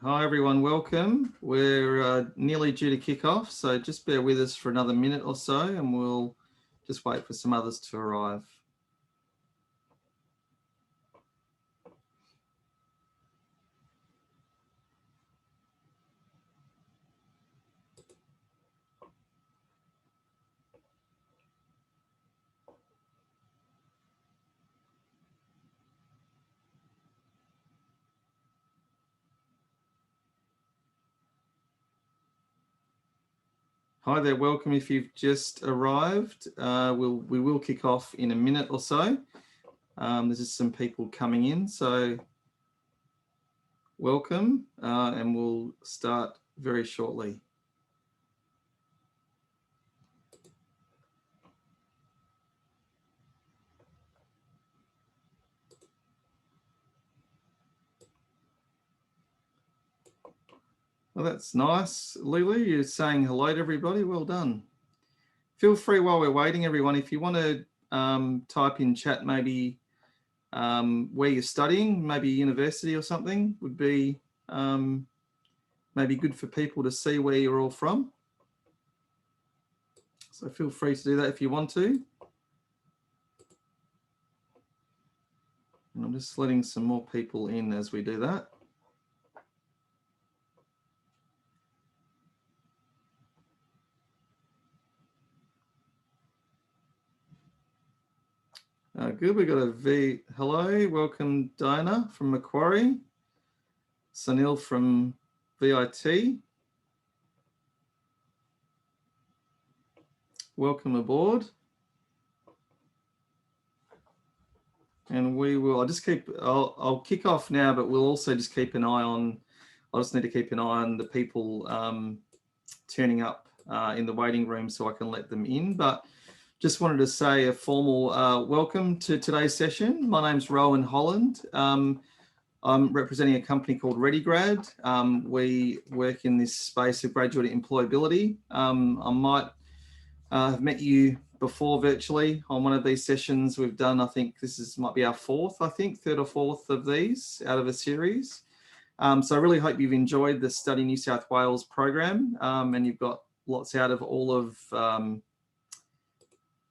Hi everyone, welcome. We're nearly due to kick off, so just bear with us for another minute or so and we'll just wait for some others to arrive. Hi there, welcome if you've just arrived. We will kick off in a minute or so. There's just some people coming in, so welcome and we'll start very shortly. Well, that's nice. Lulu, you're saying hello to everybody. Well done. Feel free while we're waiting, everyone, if you want to type in chat maybe where you're studying, maybe university or something, would be maybe good for people to see where you're all from. So feel free to do that if you want to. And I'm just letting some more people in as we do that. Good, we've got a V. Hello, welcome Diana from Macquarie. Sunil from VIT. Welcome aboard. And we will, I'll kick off now, but we'll also just keep an eye on, I just need to keep an eye on the people turning up in the waiting room so I can let them in. But just wanted to say a formal welcome to today's session. My name's Rowan Holland. I'm representing a company called Readygrad. We work in this space of graduate employability. I might have met you before virtually on one of these sessions we've done. I think this might be our third or fourth of these out of a series. So I really hope you've enjoyed the Study New South Wales program and you've got lots out of all of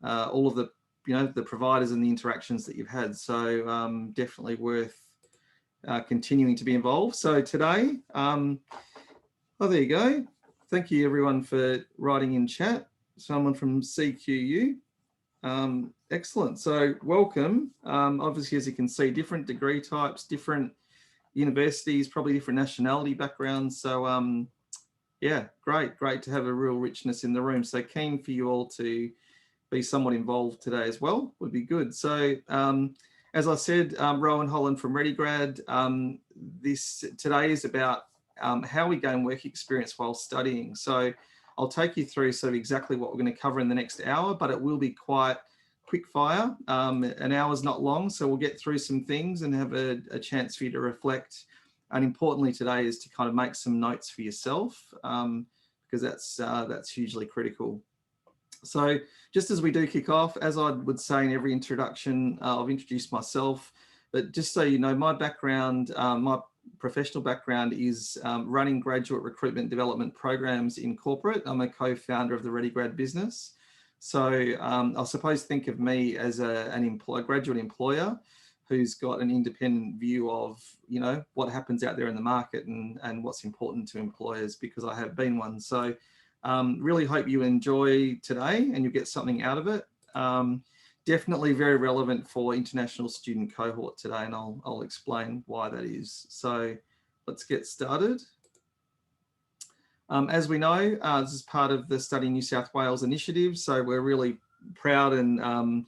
the, the providers and the interactions that you've had. So definitely worth continuing to be involved. So today, oh, there you go. Thank you everyone for writing in chat. Someone from CQU. Excellent. So welcome. Obviously, as you can see, different degree types, different universities, probably different nationality backgrounds. So yeah, great to have a real richness in the room. So keen for you all to be somewhat involved today as well, would be good. So as I said, Rowan Holland from Readygrad. Today is about how we gain work experience while studying. So I'll take you through sort of exactly what we're going to cover in the next hour, but it will be quite quick fire. An hour's not long, so we'll get through some things and have a chance for you to reflect. And importantly today is to kind of make some notes for yourself because that's hugely critical. So just as we do kick off, as I would say in every introduction, I've introduced myself, but just so you know, my background, my professional background is running graduate recruitment development programs in corporate. I'm a co-founder of the Readygrad business. So I suppose think of me as a graduate employer who's got an independent view of, what happens out there in the market and what's important to employers, because I have been one. So really hope you enjoy today and you get something out of it. Definitely very relevant for international student cohort today, and I'll explain why that is. So let's get started. As we know, this is part of the Study New South Wales initiative, so we're really proud and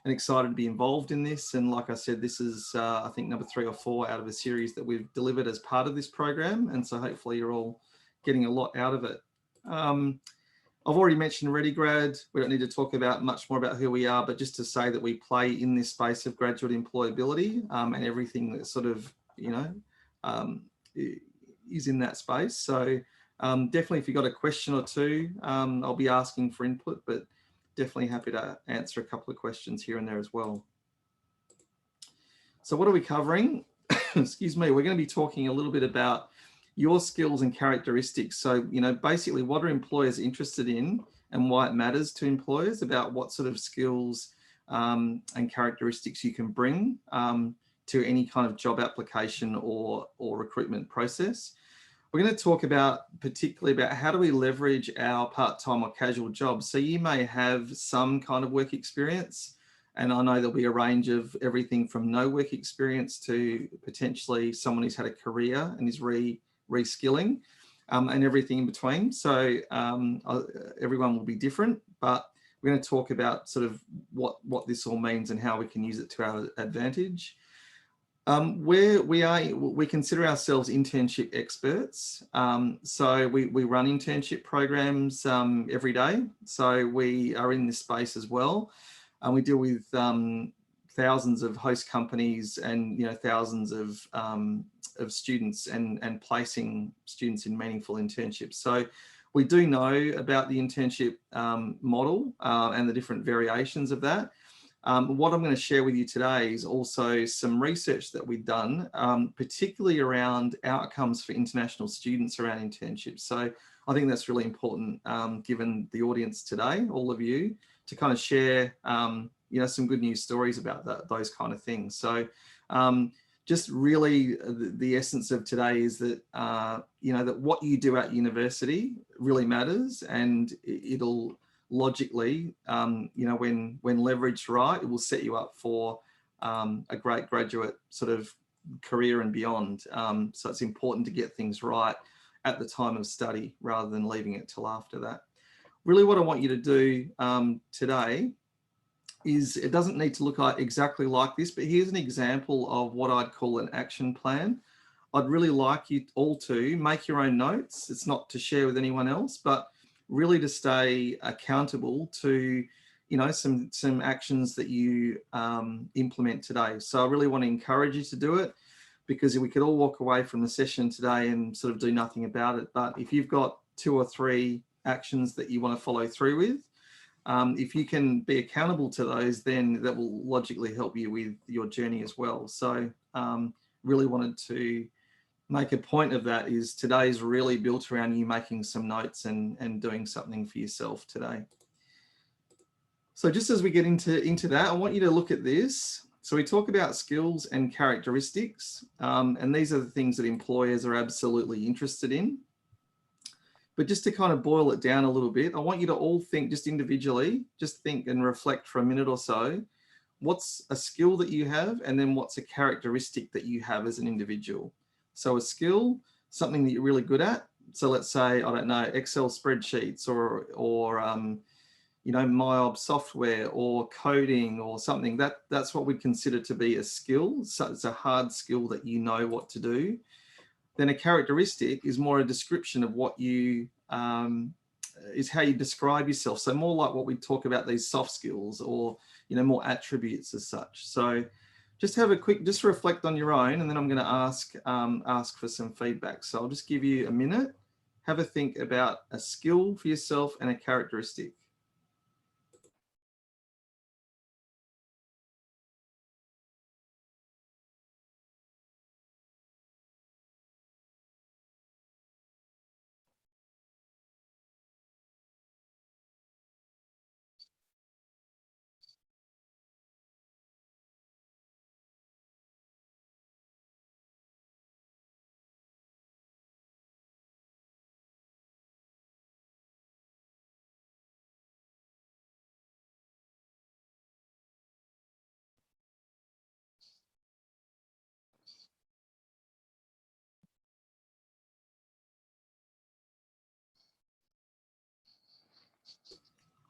excited to be involved in this. And like I said, this is I think number 3 or 4 out of a series that we've delivered as part of this program, and so hopefully you're all getting a lot out of it. I've already mentioned Readygrad. We don't need to talk about much more about who we are, but just to say that we play in this space of graduate employability and everything that sort of, is in that space. So definitely if you've got a question or two, I'll be asking for input, but definitely happy to answer a couple of questions here and there as well. So what are we covering? Excuse me, we're going to be talking a little bit about your skills and characteristics. So, you know, basically what are employers interested in and why it matters to employers about what sort of skills and characteristics you can bring to any kind of job application or recruitment process. We're going to talk about particularly about how do we leverage our part-time or casual jobs. So you may have some kind of work experience, and I know there'll be a range of everything from no work experience to potentially someone who's had a career and is reskilling and everything in between. So everyone will be different, but we're going to talk about sort of what this all means and how we can use it to our advantage. Where we consider ourselves internship experts. So we run internship programs every day. So we are in this space as well. And we deal with thousands of host companies and, you know, thousands of students and placing students in meaningful internships. So we do know about the internship model and the different variations of that. What I'm going to share with you today is also some research that we've done, particularly around outcomes for international students around internships. So I think that's really important, given the audience today, all of you, to kind of share, you know, some good news stories about those kind of things. So just really the essence of today is that, you know, that what you do at university really matters, and it'll logically, you know, when leveraged right, it will set you up for a great graduate sort of career and beyond. So it's important to get things right at the time of study rather than leaving it till after that. Really what I want you to do today is, it doesn't need to look like exactly like this, but here's an example of what I'd call an action plan. I'd really like you all to make your own notes. It's not to share with anyone else, but really to stay accountable to, you know, some actions that you implement today. So I really want to encourage you to do it, because we could all walk away from the session today and sort of do nothing about it. But if you've got 2 or 3 actions that you want to follow through with, if you can be accountable to those, then that will logically help you with your journey as well. So really wanted to make a point of that. Is today's really built around you making some notes and doing something for yourself today. So just as we get into that, I want you to look at this. So we talk about skills and characteristics, and these are the things that employers are absolutely interested in. But just to kind of boil it down a little bit, I want you to all think just individually, just think and reflect for a minute or so. What's a skill that you have, and then what's a characteristic that you have as an individual? So a skill, something that you're really good at. So let's say, I don't know, Excel spreadsheets or you know, MyOb software or coding or something. That's what we'd consider to be a skill. So it's a hard skill that you know what to do. Then a characteristic is more a description of what you, is how you describe yourself. So more like what we talk about, these soft skills, or, you know, more attributes as such. So just have a quick, just reflect on your own, and then I'm going to ask for some feedback. So I'll just give you a minute, have a think about a skill for yourself and a characteristic.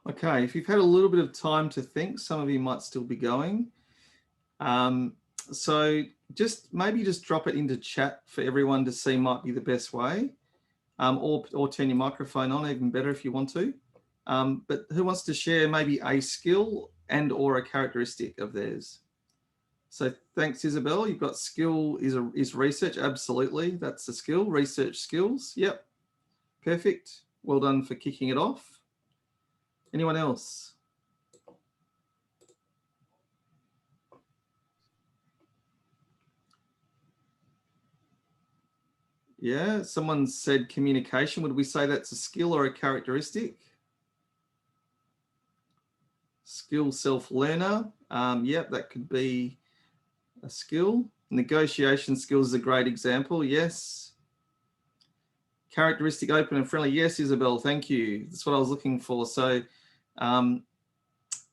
Okay, if you've had a little bit of time to think, some of you might still be going. So maybe just drop it into chat for everyone to see, might be the best way, or turn your microphone on, even better if you want to. But who wants to share maybe a skill and or a characteristic of theirs? So thanks, Isabel. You've got skill is research. Absolutely, that's a skill. Research skills. Yep, perfect. Well done for kicking it off. Anyone else? Yeah, someone said communication. Would we say that's a skill or a characteristic? Skill self-learner. Yep, that could be a skill. Negotiation skills is a great example. Yes. Characteristic, open and friendly. Yes, Isabel, thank you. That's what I was looking for. So,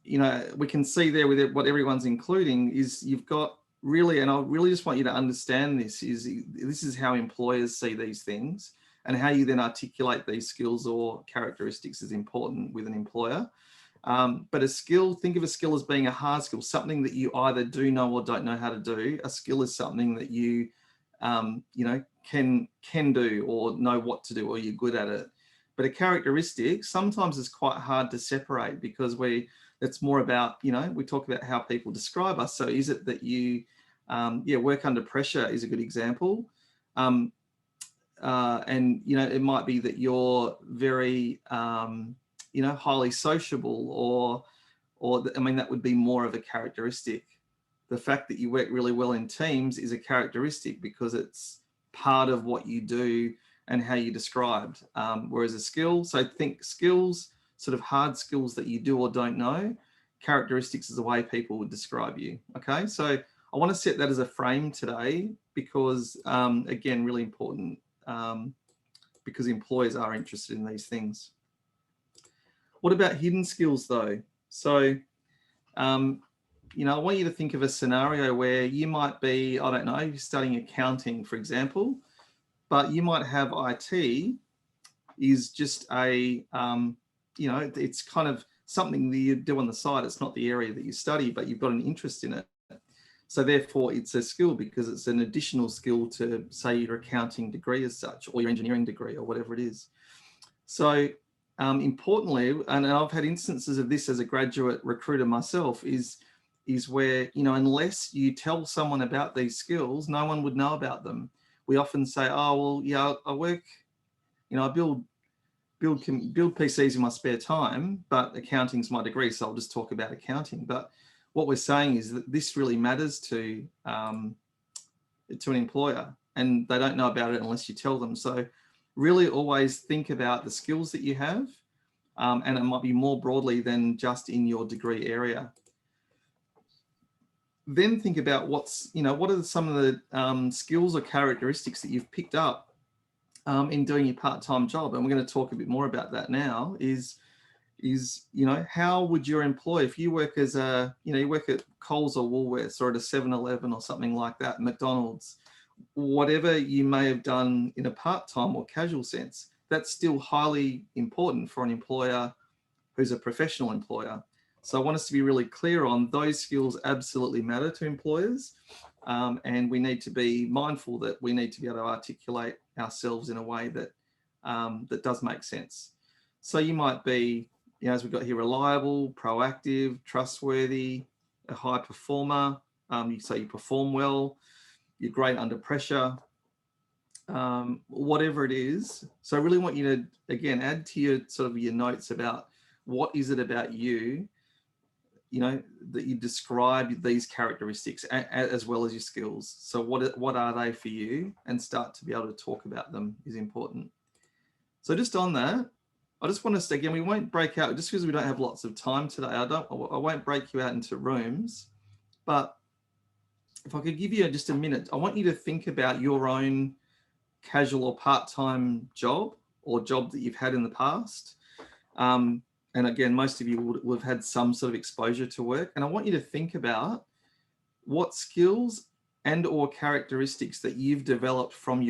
you know, we can see there with what everyone's including is you've got really, and I really just want you to understand this is how employers see these things, and how you then articulate these skills or characteristics is important with an employer. But a skill, think of a skill as being a hard skill, something that you either do know or don't know how to do. A skill is something that you, you know, can do or know what to do, or you're good at it. But a characteristic sometimes is quite hard to separate, because it's more about, you know, we talk about how people describe us. So is it that you, work under pressure is a good example. And, you know, it might be that you're very, you know, highly sociable, or I mean, that would be more of a characteristic. The fact that you work really well in teams is a characteristic because it's part of what you do and how you described. Whereas a skill, so think skills, sort of hard skills that you do or don't know. Characteristics is the way people would describe you. Okay, so I want to set that as a frame today because, again, really important, because employers are interested in these things. What about hidden skills though? So, you know, I want you to think of a scenario where you might be, I don't know, you're studying accounting, for example, but you might have IT is just a, you know, it's kind of something that you do on the side. It's not the area that you study, but you've got an interest in it. So therefore it's a skill because it's an additional skill to, say, your accounting degree as such, or your engineering degree, or whatever it is. So importantly, and I've had instances of this as a graduate recruiter myself, is where, you know, unless you tell someone about these skills, no one would know about them. We often say, oh, well, yeah, I work, you know, I build PCs in my spare time, but accounting's my degree, so I'll just talk about accounting. But what we're saying is that this really matters to an employer, and they don't know about it unless you tell them. So really always think about the skills that you have, and it might be more broadly than just in your degree area. Then think about what are some of the skills or characteristics that you've picked up in doing your part-time job. And we're going to talk a bit more about that now, is, you know, how would your employer, if you work as a, you know, you work at Coles or Woolworths or at a 7-Eleven or something like that, McDonald's, whatever you may have done in a part-time or casual sense, that's still highly important for an employer who's a professional employer. So I want us to be really clear on those skills absolutely matter to employers. And we need to be mindful that we need to be able to articulate ourselves in a way that that does make sense. So you might be, you know, as we've got here, reliable, proactive, trustworthy, a high performer. So you perform well, you're great under pressure, whatever it is. So I really want you to, again, add to your sort of your notes about what is it about you, you know, that you describe these characteristics as well as your skills. So what are they for you, and start to be able to talk about them is important. So just on that, I just want us to, again, we won't break out just because we don't have lots of time today. I won't break you out into rooms, but if I could give you just a minute, I want you to think about your own casual or part-time job, or job that you've had in the past. And again, most of you would have had some sort of exposure to work. And I want you to think about what skills and or characteristics that you've developed from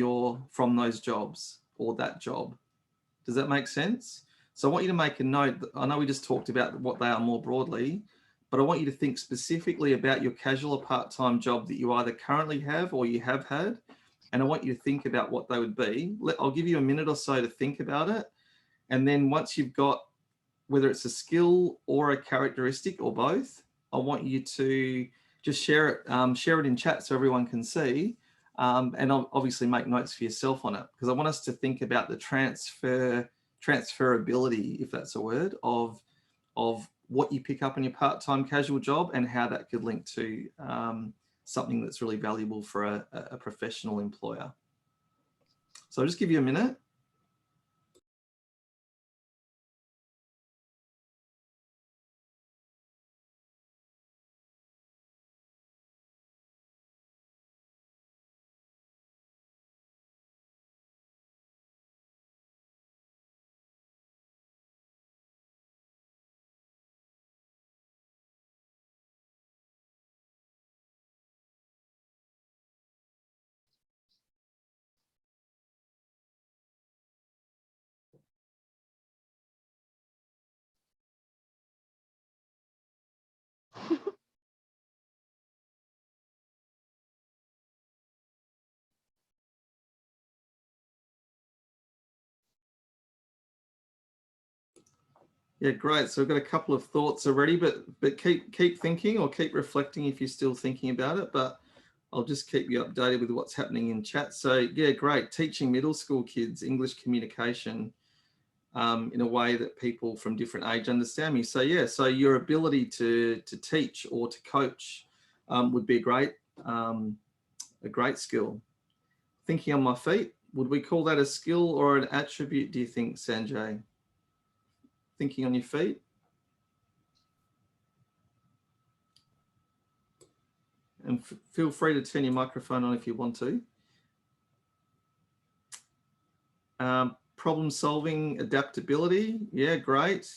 those jobs or that job. Does that make sense? So I want you to make a note. I know we just talked about what they are more broadly, but I want you to think specifically about your casual or part-time job that you either currently have or you have had. And I want you to think about what they would be. I'll give you a minute or so to think about it. And then once you've got, whether it's a skill or a characteristic or both, I want you to just share it in chat so everyone can see, and obviously make notes for yourself on it, because I want us to think about the transferability, if that's a word, of what you pick up in your part-time casual job and how that could link to something that's really valuable for a professional employer. So I'll just give you a minute. Yeah, great. So I've got a couple of thoughts already, but keep thinking or keep reflecting if you're still thinking about it. But I'll just keep you updated with what's happening in chat. So yeah, great. Teaching middle school kids English communication in a way that people from different age understand me. So yeah, so your ability to teach or to coach would be a great skill. Thinking on my feet, would we call that a skill or an attribute, do you think, Sanjay? Thinking on your feet? And feel free to turn your microphone on if you want to. Problem solving, adaptability, yeah, great.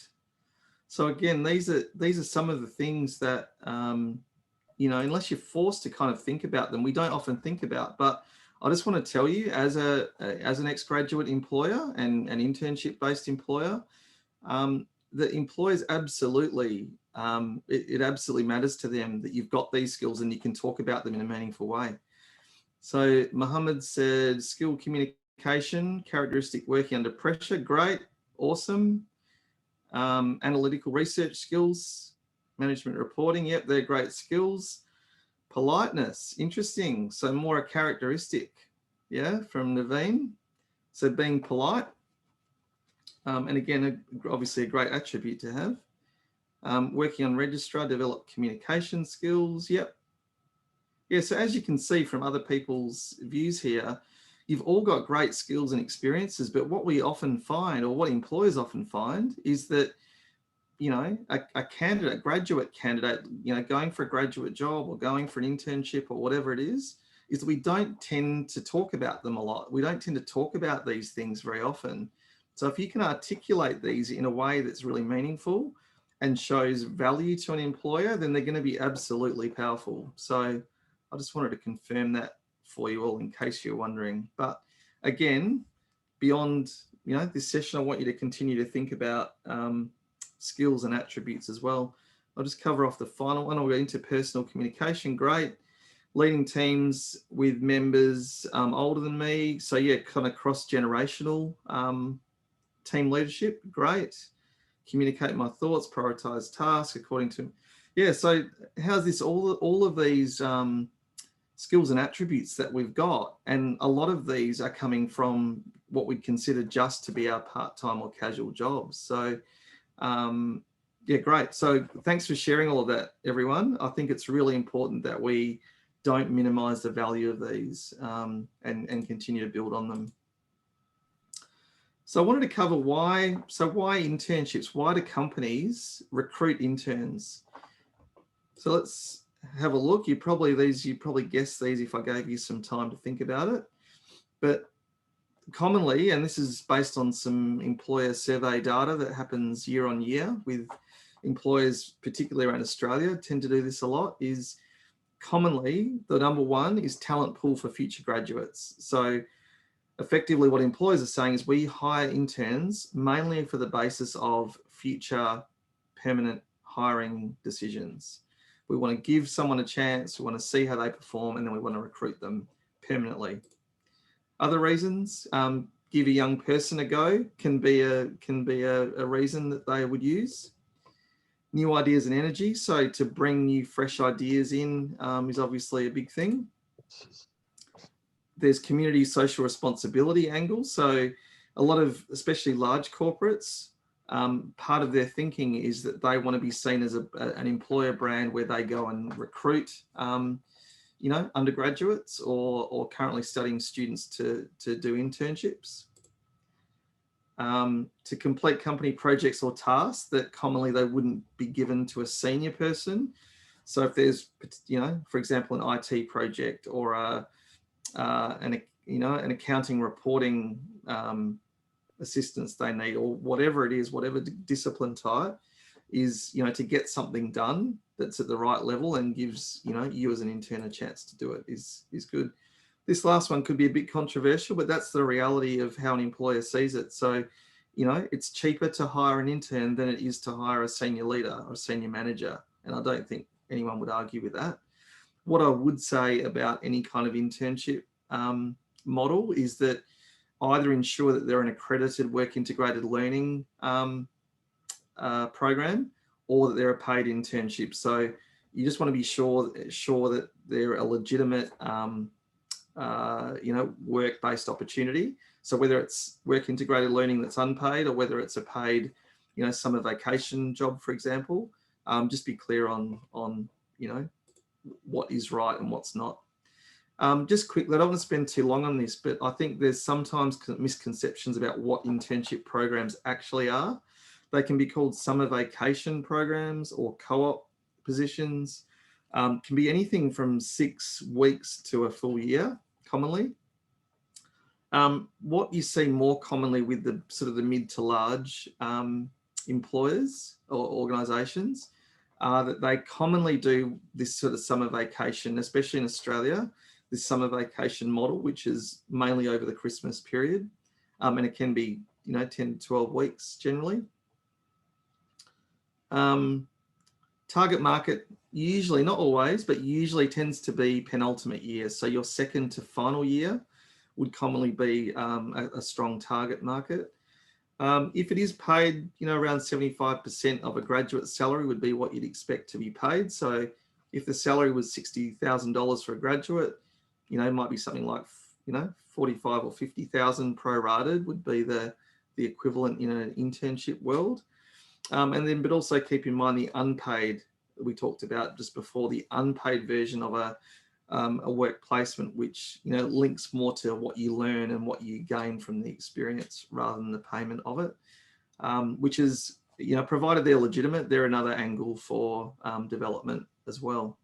So again, these are some of the things that you know, unless you're forced to kind of think about them, we don't often think about. But I just want to tell you, as an ex-graduate employer and an internship-based employer, that employers absolutely, it absolutely matters to them that you've got these skills and you can talk about them in a meaningful way. So Mohammed said, skill communication, characteristic working under pressure, great, awesome. Analytical research skills, management reporting, yep, they're great skills. Politeness, interesting. So more a characteristic, yeah, from Naveen. So being polite, and again, obviously a great attribute to have. Working on registrar, develop communication skills, yep. Yeah, so as you can see from other people's views here, you've all got great skills and experiences, but what we often find, or what employers often find, is that, you know, a candidate, graduate candidate, you know, going for a graduate job or going for an internship or whatever it is that we don't tend to talk about them a lot. We don't tend to talk about these things very often. So if you can articulate these in a way that's really meaningful and shows value to an employer, then they're going to be absolutely powerful. So I just wanted to confirm that for you all in case you're wondering. But again, beyond, you know, this session, I want you to continue to think about skills and attributes as well. I'll just cover off the final one. I'll go into interpersonal communication, great. Leading teams with members older than me. So yeah, kind of cross-generational team leadership, great. Communicate my thoughts, prioritize tasks according to, yeah, so how's this, all of these skills and attributes that we've got, and a lot of these are coming from what we'd consider just to be our part-time or casual jobs. So yeah, great. So thanks for sharing all of that, everyone. I think it's really important that we don't minimize the value of these and continue to build on them. So I wanted to cover why internships? Why do companies recruit interns? So let's have a look. You probably guess these if I gave you some time to think about it. But commonly, and this is based on some employer survey data that happens year on year with employers, particularly around Australia, tend to do this a lot, is commonly the number one is talent pool for future graduates. So effectively what employers are saying is we hire interns mainly for the basis of future permanent hiring decisions. We want to give someone a chance, we want to see how they perform, and then we want to recruit them permanently. Other reasons, give a young person a go can be a reason that they would use. New ideas and energy, so to bring new fresh ideas in is obviously a big thing. There's community social responsibility angle. So a lot of, especially large corporates, part of their thinking is that they want to be seen as an employer brand where they go and recruit, you you know, undergraduates or currently studying students to do internships. To complete company projects or tasks that commonly they wouldn't be given to a senior person. So if there's, you know, for example, an IT project or an accounting reporting assistance they need, or whatever it is, whatever discipline type is, you know, to get something done that's at the right level and gives, you know, you as an intern a chance to do it is good. This last one could be a bit controversial, but that's the reality of how an employer sees it. So, you know, it's cheaper to hire an intern than it is to hire a senior leader or a senior manager. And I don't think anyone would argue with that. What I would say about any kind of internship model is that either ensure that they're an accredited work integrated learning program, or that they're a paid internship. So you just want to be sure that they're a legitimate work-based opportunity. So whether it's work integrated learning that's unpaid, or whether it's a paid, you know, summer vacation job, for example, just be clear on you know, what is right and what's not. Just quickly, I don't want to spend too long on this, but I think there's sometimes misconceptions about what internship programs actually are. They can be called summer vacation programs or co-op positions. Can be anything from 6 weeks to a full year, commonly. What you see more commonly with the sort of the mid to large employers or organisations are that they commonly do this sort of summer vacation, especially in Australia, this summer vacation model, which is mainly over the Christmas period. And it can be, you know, 10 to 12 weeks generally. Target market usually, not always, but usually tends to be penultimate year. So your second to final year would commonly be a strong target market. If it is paid, you know, around 75% of a graduate salary would be what you'd expect to be paid. So if the salary was $60,000 for a graduate, you know, it might be something like, you know, 45 or 50,000 prorated would be the equivalent in an internship world. And then, but also keep in mind the unpaid, we talked about just before, the unpaid version of a work placement, which, you know, links more to what you learn and what you gain from the experience rather than the payment of it, which is, you know, provided they're legitimate, they're another angle for development as well.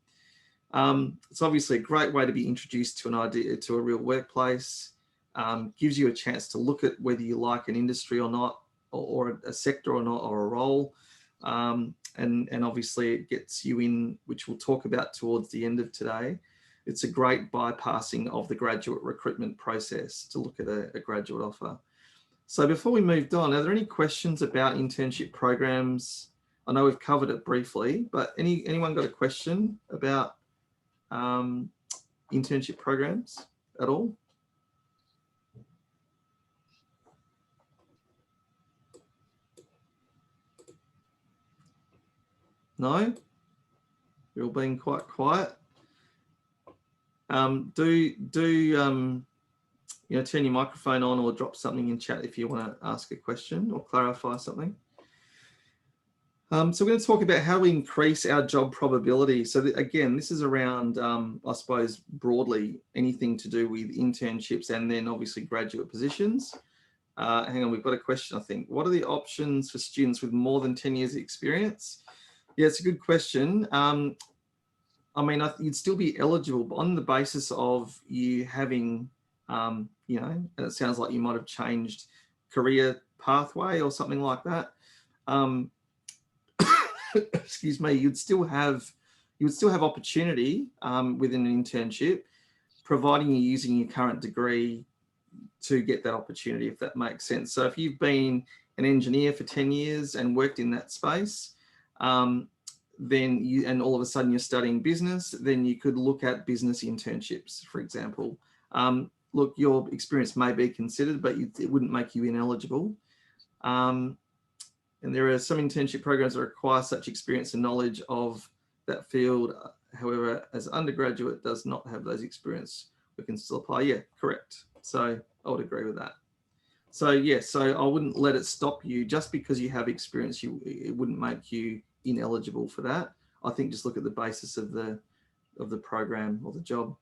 It's obviously a great way to be introduced to an idea, to a real workplace, gives you a chance to look at whether you like an industry or not, or a sector or not, or a role. And obviously it gets you in, which we'll talk about towards the end of today. It's a great bypassing of the graduate recruitment process to look at a graduate offer. So before we moved on, are there any questions about internship programs? I know we've covered it briefly, but anyone got a question about internship programs at all? No? You're all being quite quiet. You know, turn your microphone on or drop something in chat if you want to ask a question or clarify something. So we're going to talk about how we increase our job probability. So again, this is around, I suppose, broadly anything to do with internships and then obviously graduate positions. Hang on, we've got a question, I think. What are the options for students with more than 10 years experience? Yeah, it's a good question. I mean, you'd still be eligible on the basis of you having, you know, and it sounds like you might have changed career pathway or something like that. Excuse me, you would still have opportunity within an internship, providing you're using your current degree to get that opportunity, if that makes sense. So if you've been an engineer for 10 years and worked in that space, then and all of a sudden you're studying business, then you could look at business internships, for example. Look, your experience may be considered, but it wouldn't make you ineligible. And there are some internship programs that require such experience and knowledge of that field. However, as an undergraduate does not have those experience, we can still apply. Yeah, correct. So I would agree with that. So yes, so I wouldn't let it stop you just because you have experience. It wouldn't make you ineligible for that. I think just look at the basis of the the program or the job.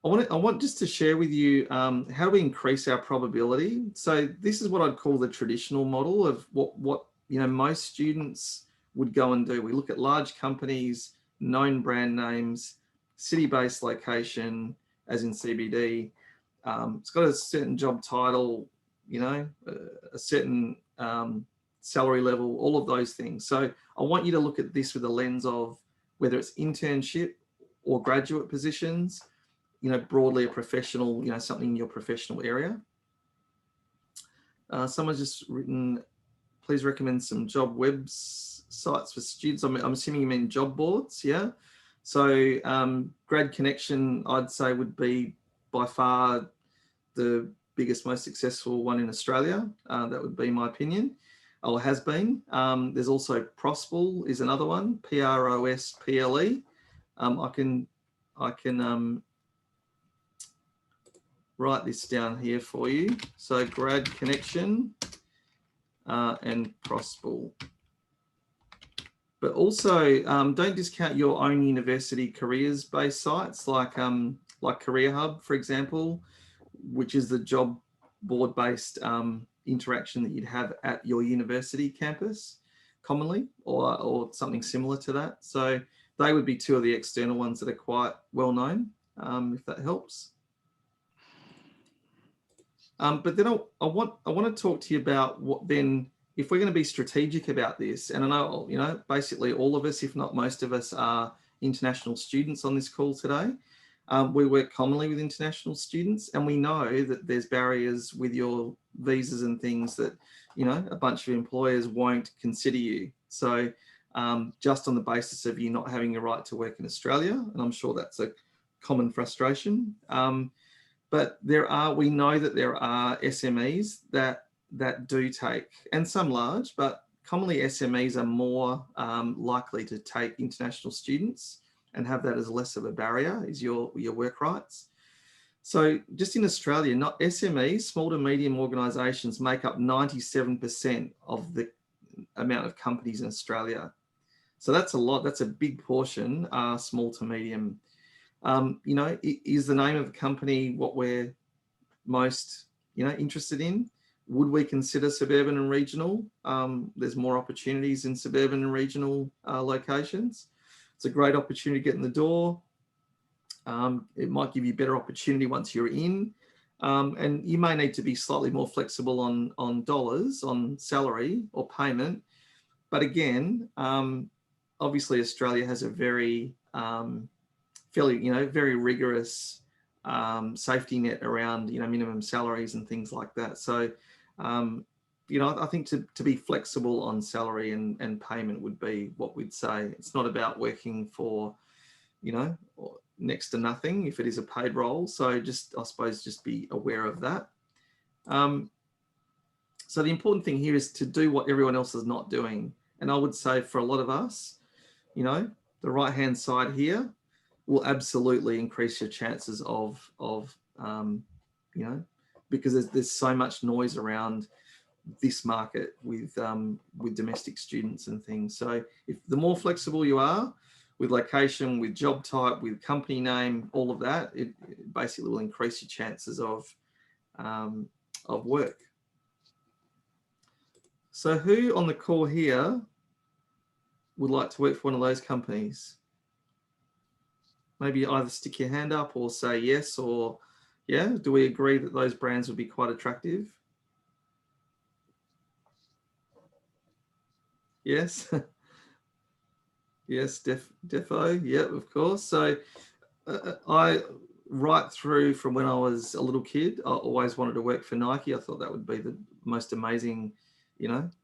I want just to share with you how do we increase our probability. So this is what I'd call the traditional model of what most students would go and do. We look at large companies, known brand names, city-based location, as in CBD. It's got a certain job title, a certain salary level, all of those things. So I want you to look at this with a lens of whether it's internship or graduate positions, broadly a professional, something in your professional area. Someone's just written, please recommend some job websites for students. I'm assuming you mean job boards, yeah? So Grad Connection, I'd say, would be by far the biggest, most successful one in Australia. That would be my opinion, or has been. There's also Prosple is another one, Prosple. I can write this down here for you. So Grad Connection and Prosple. But also don't discount your own university careers-based sites like Career Hub, for example, which is the job board-based interaction that you'd have at your university campus commonly, or something similar to that. So they would be two of the external ones that are quite well known, if that helps. But then I want to talk to you about what then, if we're going to be strategic about this, and I know, basically all of us, if not most of us, are international students on this call today. We work commonly with international students, and we know that there's barriers with your visas and things that, a bunch of employers won't consider you. So just on the basis of you not having a right to work in Australia, and I'm sure that's a common frustration. But we know that there are SMEs that do take, and some large, but commonly SMEs are more likely to take international students and have that as less of a barrier, is your work rights. So just in Australia, not SMEs, small to medium organisations, make up 97% of the amount of companies in Australia. So that's a lot. That's a big portion, small to medium. Is the name of the company what we're most, interested in? Would we consider suburban and regional? There's more opportunities in suburban and regional locations. It's a great opportunity to get in the door. It might give you better opportunity once you're in. And you may need to be slightly more flexible on dollars, on salary or payment. But again, obviously Australia has a very very rigorous safety net around, minimum salaries and things like that. So, I think to be flexible on salary and payment would be what we'd say. It's not about working for, next to nothing if it is a paid role. So I suppose just be aware of that. So the important thing here is to do what everyone else is not doing. And I would say for a lot of us, the right-hand side here will absolutely increase your chances of because there's so much noise around this market with domestic students and things. So if the more flexible you are with location, with job type, with company name, all of that, it basically will increase your chances of work. So who on the call here would like to work for one of those companies? Maybe either stick your hand up or say yes, or yeah, do we agree that those brands would be quite attractive? Yes. Yes, defo, yeah, of course. So I, right through from when I was a little kid, I always wanted to work for Nike. I thought that would be the most amazing,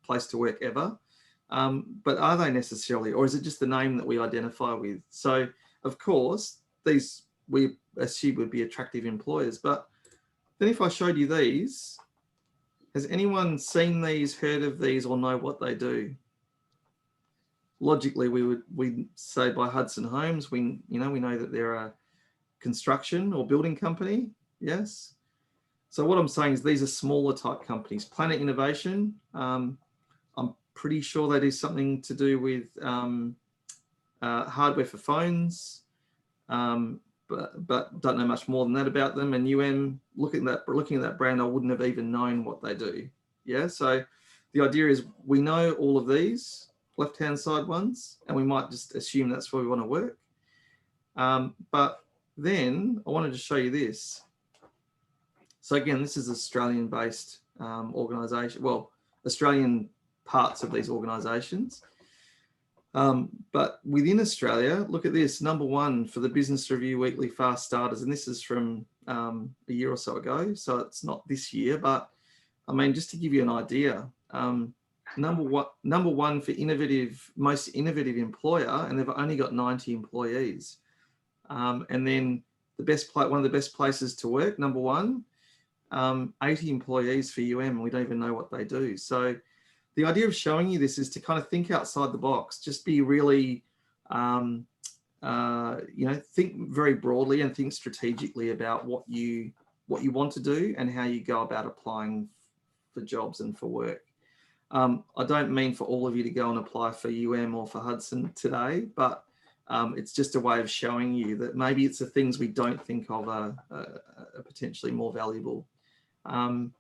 place to work ever. But are they necessarily, or is it just the name that we identify with? So of course, these we assume would be attractive employers. But then if I showed you these, has anyone seen these, heard of these, or know what they do? Logically, we'd say by Hudson Homes, we know that they're a construction or building company. Yes. So what I'm saying is these are smaller type companies. Planet Innovation, I'm pretty sure that is something to do with hardware for phones. but don't know much more than that about them. And looking at that brand, I wouldn't have even known what they do. Yeah, so the idea is we know all of these left-hand side ones, and we might just assume that's where we want to work. But then I wanted to show you this. So again, this is Australian-based organisation, well, Australian parts of these organisations. But within Australia, look at this, number one for the Business Review Weekly Fast Starters, and this is from a year or so ago, so it's not this year, but I mean, just to give you an idea, number one for most innovative employer, and they've only got 90 employees. And then one of the best places to work, number one, 80 employees for UM, we don't even know what they do. So the idea of showing you this is to kind of think outside the box, just be really, think very broadly and think strategically about what you want to do and how you go about applying for jobs and for work. I don't mean for all of you to go and apply for UM or for Hudson today, but it's just a way of showing you that maybe it's the things we don't think of are potentially more valuable. I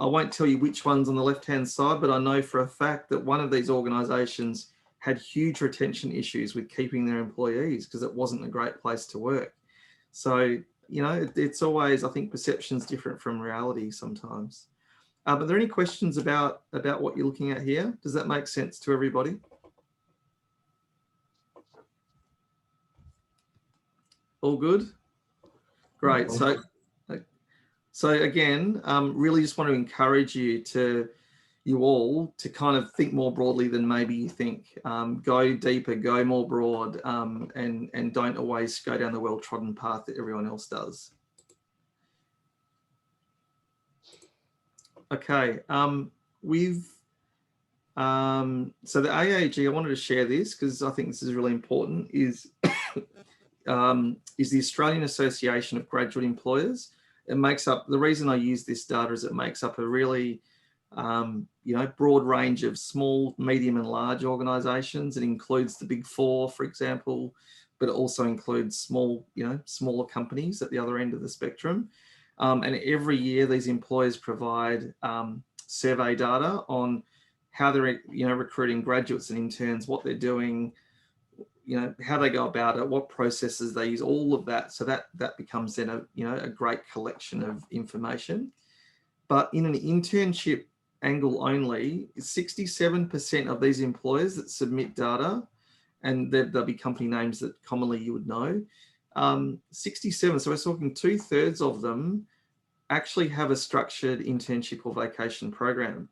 won't tell you which ones on the left-hand side, but I know for a fact that one of these organisations had huge retention issues with keeping their employees because it wasn't a great place to work. So, it's always, I think, perception's different from reality sometimes. Are there any questions about what you're looking at here? Does that make sense to everybody? All good? Great. So again, really just want to encourage you all to kind of think more broadly than maybe you think. Go deeper, go more broad, and don't always go down the well-trodden path that everyone else does. Okay, so the AAG, I wanted to share this because I think this is really important, is the Australian Association of Graduate Employers. It makes up, the reason I use this data is it makes up a really, broad range of small, medium and large organisations. It includes the Big Four, for example, but it also includes smaller companies at the other end of the spectrum. And every year these employers provide survey data on how they're, recruiting graduates and interns, what they're doing, how they go about it, what processes they use, all of that. So that becomes then a great collection of information. But in an internship angle only, 67% of these employers that submit data, and there'll be company names that commonly you would know, 67, so we're talking 2/3 of them actually have a structured internship or vacation program.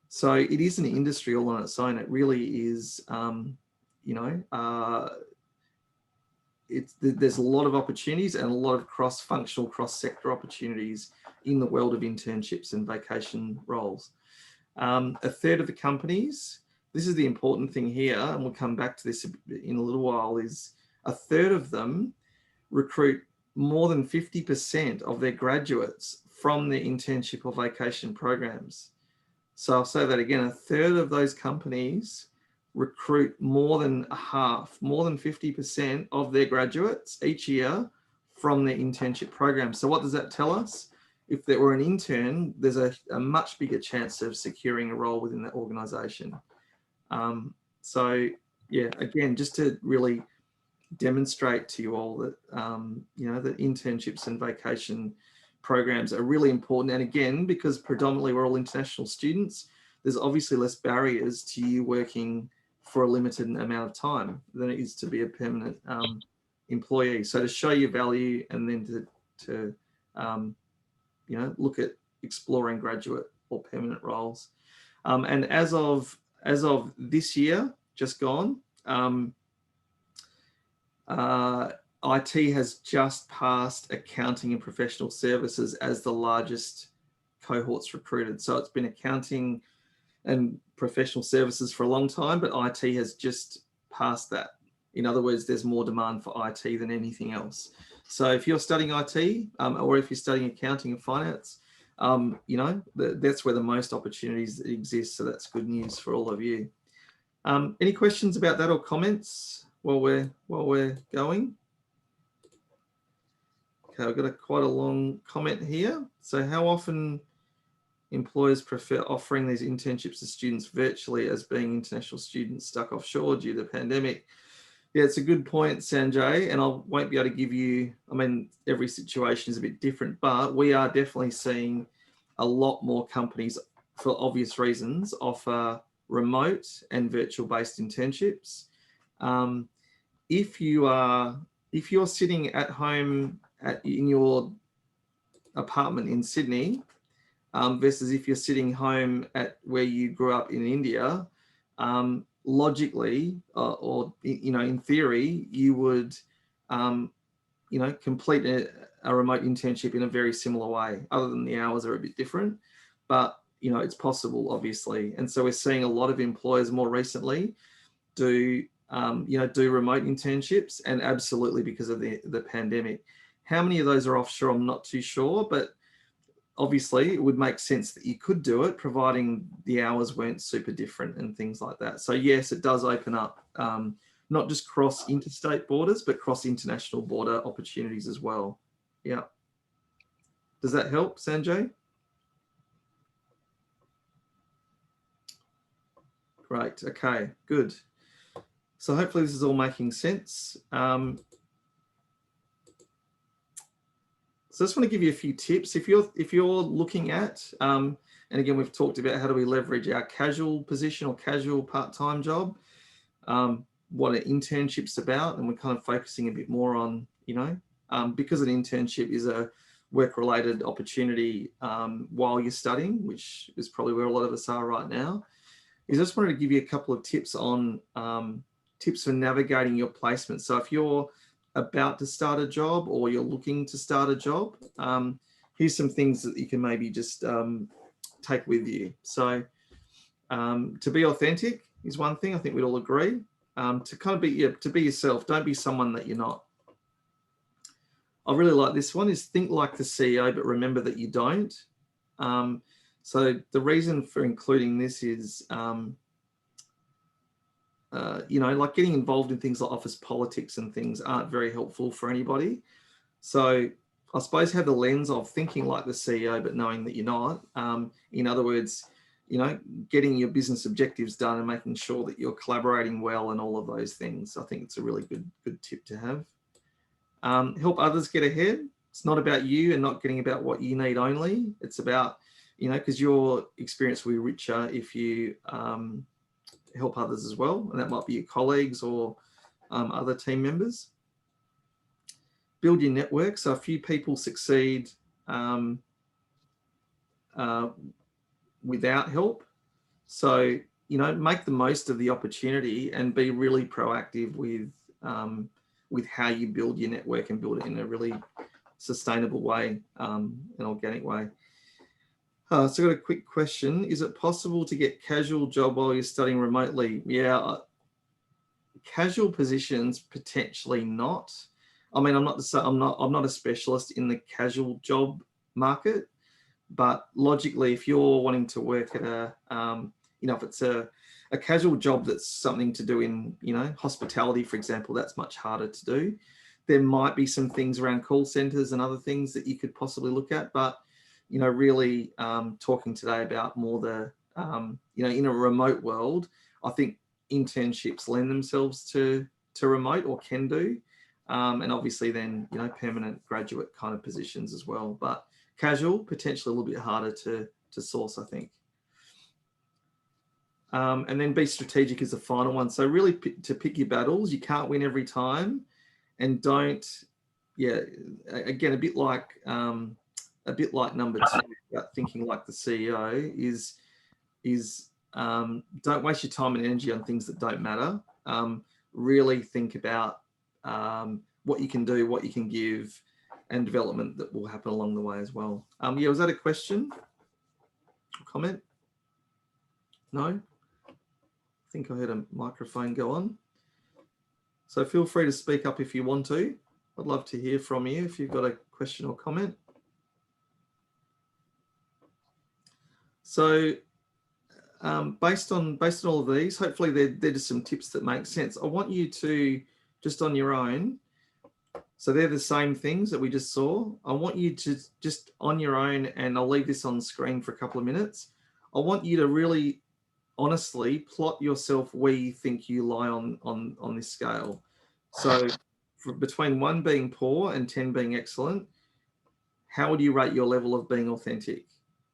So it is an industry all on its own. It really is, there's a lot of opportunities and a lot of cross-functional, cross-sector opportunities in the world of internships and vacation roles. 1/3 of the companies, this is the important thing here, and we'll come back to this in a little while, is 1/3 of them recruit more than 50% of their graduates from their internship or vacation programs. So I'll say that again, 1/3 of those companies recruit more than 50% of their graduates each year from their internship program. So what does that tell us? If they were an intern, there's a much bigger chance of securing a role within that organisation. So yeah, again, just to really demonstrate to you all that, that internships and vacation programs are really important. And again, because predominantly we're all international students, there's obviously less barriers to you working for a limited amount of time than it is to be a permanent employee. So to show your value and then to look at exploring graduate or permanent roles. And as of this year, just gone, IT has just passed accounting and professional services as the largest cohorts recruited. So it's been accounting and professional services for a long time, but IT has just passed that. In other words, there's more demand for IT than anything else. So if you're studying IT or if you're studying accounting and finance, that's where the most opportunities exist. So that's good news for all of you. Any questions about that or comments? while we're going. Okay, I've got quite a long comment here. So how often employers prefer offering these internships to students virtually as being international students stuck offshore due to the pandemic? Yeah, it's a good point, Sanjay, and I won't be able to give you, I mean, every situation is a bit different, but we are definitely seeing a lot more companies, for obvious reasons, offer remote and virtual based internships. If you're sitting at home in your apartment in Sydney, versus if you're sitting home at where you grew up in India, logically, or in theory, you would complete a remote internship in a very similar way, other than the hours are a bit different, but it's possible, obviously. And so we're seeing a lot of employers more recently do remote internships, and absolutely because of the pandemic. How many of those are offshore, I'm not too sure, but obviously it would make sense that you could do it, providing the hours weren't super different and things like that. So yes, it does open up not just cross interstate borders, but cross international border opportunities as well. Yeah. Does that help, Sanjay? Great. Okay, good. So hopefully this is all making sense. So I just want to give you a few tips. If you're looking at, and again, we've talked about how do we leverage our casual position or casual part-time job, what an internship's about, and we're kind of focusing a bit more on, because an internship is a work-related opportunity while you're studying, which is probably where a lot of us are right now, is I just wanted to give you a couple of tips on tips for navigating your placement. So if you're about to start a job or you're looking to start a job, here's some things that you can maybe just take with you. So to be authentic is one thing, I think we'd all agree. To kind of to be yourself, don't be someone that you're not. I really like this one, is think like the CEO, but remember that you don't. So the reason for including this is, like getting involved in things like office politics and things aren't very helpful for anybody. So I suppose have the lens of thinking like the CEO, but knowing that you're not. In other words, getting your business objectives done and making sure that you're collaborating well and all of those things. I think it's a really good tip to have. Help others get ahead. It's not about you and not getting about what you need only. It's about, because your experience will be richer if you help others as well. And that might be your colleagues or other team members. Build your network. So a few people succeed without help. So, make the most of the opportunity and be really proactive with how you build your network and build it in a really sustainable way, an organic way. So I've got a quick question. Is it possible to get casual job while you're studying remotely? Yeah, casual positions, potentially not. I mean, I'm not a specialist in the casual job market, but logically, if you're wanting to work at if it's a casual job that's something to do in, hospitality, for example, that's much harder to do. There might be some things around call centers and other things that you could possibly look at, but, really talking today about more the, in a remote world, I think internships lend themselves to remote, or can do. And obviously then, permanent graduate kind of positions as well. But casual, potentially a little bit harder to source, I think. And then be strategic is the final one. So really to pick your battles. You can't win every time, and don't, again, a bit like number two, about thinking like the CEO is don't waste your time and energy on things that don't matter. Really think about what you can do, what you can give, and development that will happen along the way as well. Was that a question? Comment? No? I think I heard a microphone go on. So feel free to speak up if you want to. I'd love to hear from you if you've got a question or comment. based on all of these, hopefully they're just some tips that make sense. I want you to, just on your own, so they're the same things that we just saw. I want you to just on your own, and I'll leave this on screen for a couple of minutes. I want you to really honestly plot yourself where you think you lie on this scale. So between 1 being poor and 10 being excellent, how would you rate your level of being authentic?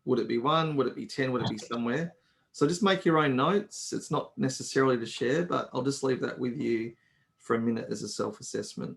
Would it be 1? Would it be 10? Would it be somewhere? So just make your own notes. It's not necessarily to share, but I'll just leave that with you for a minute as a self-assessment.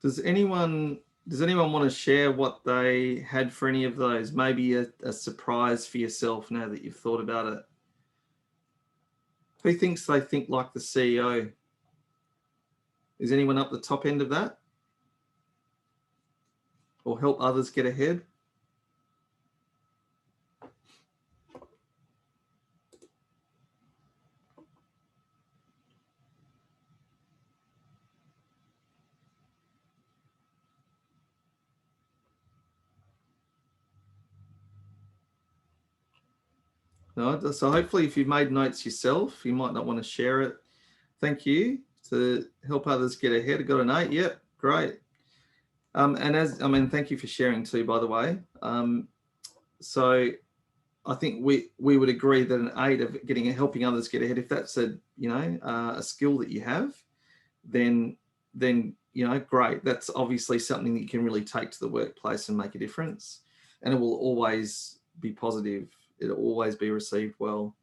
Does anyone want to share what they had for any of those? Maybe a surprise for yourself now that you've thought about it. Who thinks they think like the CEO? Is anyone up the top end of that? Or help others get ahead? No, so hopefully if you've made notes yourself, you might not want to share it. Thank you. To help others get ahead. I got an 8. Yep, great. And thank you for sharing too, by the way. So I think we would agree that an 8 of helping others get ahead, if that's a skill that you have, then great. That's obviously something that you can really take to the workplace and make a difference. And it will always be positive. It'll always be received well.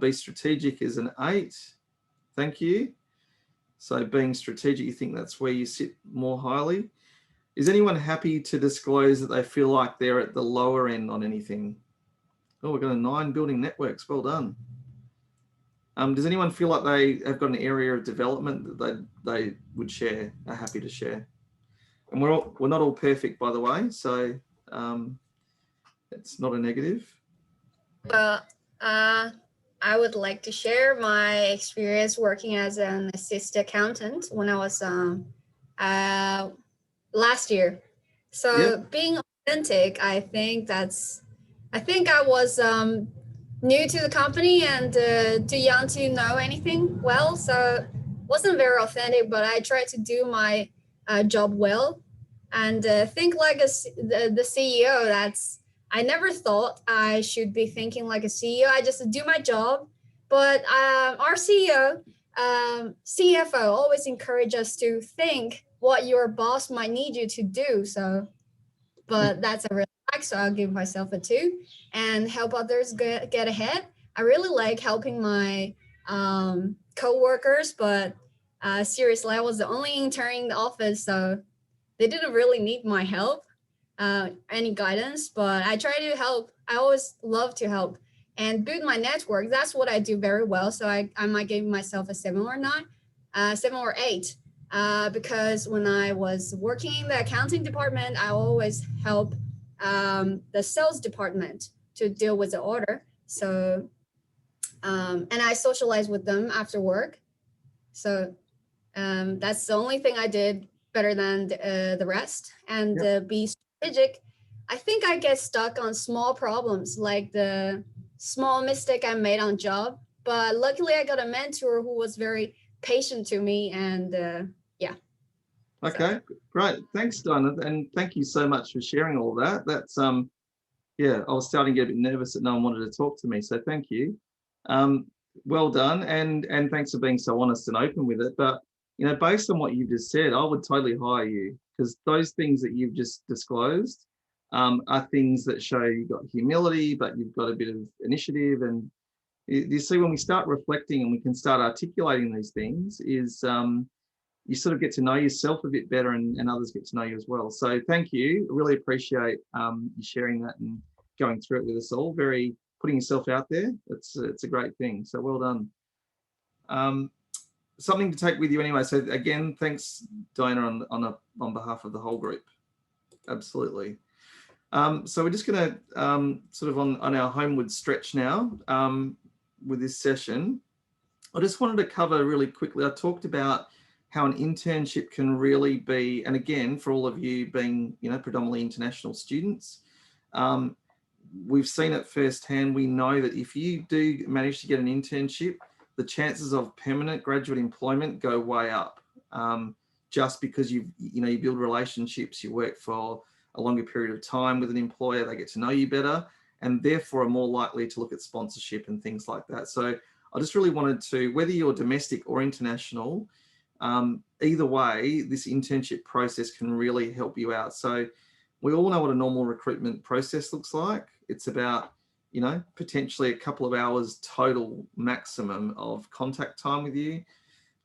Be strategic is an 8. Thank you. So being strategic, you think that's where you sit more highly. Is anyone happy to disclose that they feel like they're at the lower end on anything? Oh, we've got a 9, building networks. Well done. Does anyone feel like they have got an area of development that they would share, are happy to share? And we're not all perfect, by the way, so it's not a negative. Well, I would like to share my experience working as an assistant accountant when I was last year. So yep. Being authentic, I think I was new to the company and too young to know anything well. So wasn't very authentic, but I tried to do my job well and think like the CEO. I never thought I should be thinking like a CEO. I just do my job. But our CEO, CFO always encourage us to think what your boss might need you to do. So, but that's a real fact. So I'll give myself a 2 and help others get ahead. I really like helping my co-workers, but seriously, I was the only intern in the office, so they didn't really need my help. Any guidance, but I try to help. I always love to help and build my network. That's what I do very well. So I might give myself a 7 or 9, 7 or 8, because when I was working in the accounting department, I always help the sales department to deal with the order. So, and I socialize with them after work. So that's the only thing I did better than the rest. And be strategic. I think I get stuck on small problems, like the small mistake I made on job. But luckily, I got a mentor who was very patient to me, and yeah. Okay, great. Thanks, Dinah, and thank you so much for sharing all that. That's I was starting to get a bit nervous that no one wanted to talk to me, so thank you. well done, and thanks for being so honest and open with it. But based on what you've just said, I would totally hire you, because those things that you've just disclosed are things that show you've got humility, but you've got a bit of initiative. And you see, when we start reflecting and we can start articulating these things, is you sort of get to know yourself a bit better, and others get to know you as well. So thank you. I really appreciate you sharing that and going through it with us all. Putting yourself out there. It's a great thing. So well done. Something to take with you anyway. So again, thanks, Diana, on behalf of the whole group. Absolutely. So we're just going to sort of on our homeward stretch now with this session. I just wanted to cover really quickly. I talked about how an internship can really be, and again, for all of you being, predominantly international students, we've seen it firsthand. We know that if you do manage to get an internship, the chances of permanent graduate employment go way up, just because you build relationships, you work for a longer period of time with an employer, they get to know you better, and therefore are more likely to look at sponsorship and things like that. So I just really wanted to, whether you're domestic or international, either way, this internship process can really help you out. So we all know what a normal recruitment process looks like. It's about, potentially a couple of hours total maximum of contact time with you.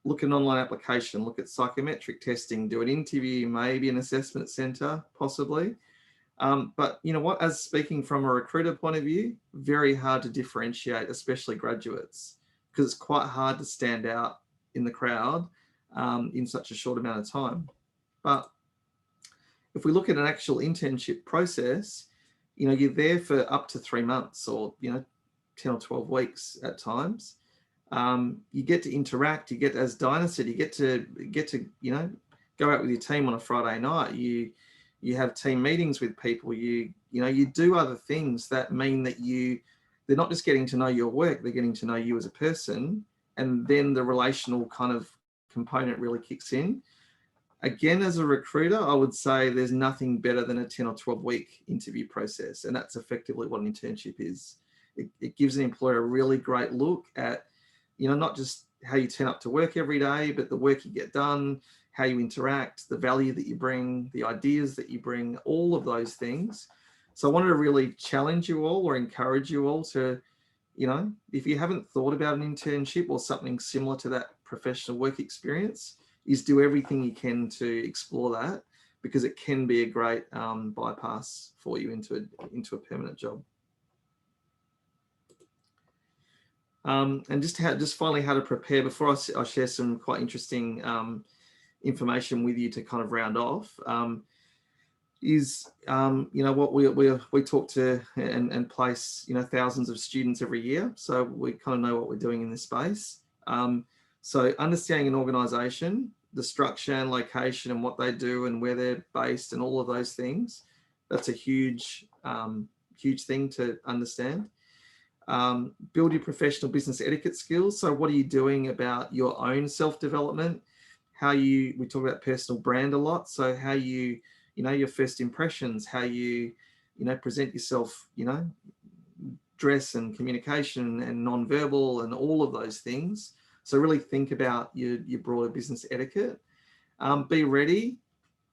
Look at an online application, look at psychometric testing, do an interview, maybe an assessment center, possibly. But you know what, as speaking from a recruiter point of view, very hard to differentiate, especially graduates, because it's quite hard to stand out in the crowd in such a short amount of time. But if we look at an actual internship process, you're there for up to 3 months, or 10 or 12 weeks at times. You get to interact. You get, as Dinah said, you get to go out with your team on a Friday night. You have team meetings with people. You do other things that mean that they're not just getting to know your work, they're getting to know you as a person, and then the relational kind of component really kicks in. Again, as a recruiter, I would say there's nothing better than a 10 or 12 week interview process. And that's effectively what an internship is. It gives an employer a really great look at, not just how you turn up to work every day, but the work you get done, how you interact, the value that you bring, the ideas that you bring, all of those things. So I wanted to really challenge you all, or encourage you all to, if you haven't thought about an internship or something similar to that professional work experience, is do everything you can to explore that, because it can be a great bypass for you into a permanent job. And just finally how to prepare, before I share some quite interesting information with you to kind of round off, is what we talk to and place thousands of students every year, so we kind of know what we're doing in this space. So understanding an organisation, the structure and location and what they do and where they're based and all of those things, that's a huge thing to understand. Build your professional business etiquette skills. So what are you doing about your own self-development? We talk about personal brand a lot. So how your first impressions, how you present yourself, dress and communication and non-verbal and all of those things. So really think about your broader business etiquette. Be ready,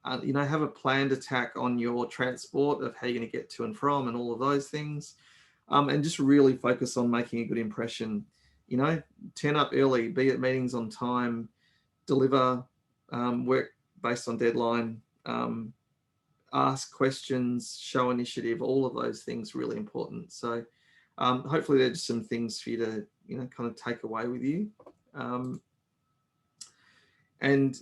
have a planned attack on your transport of how you're going to get to and from and all of those things. And just really focus on making a good impression. Turn up early, be at meetings on time, deliver, work based on deadline, ask questions, show initiative, all of those things really important. So hopefully there's some things for you to, kind of take away with you. And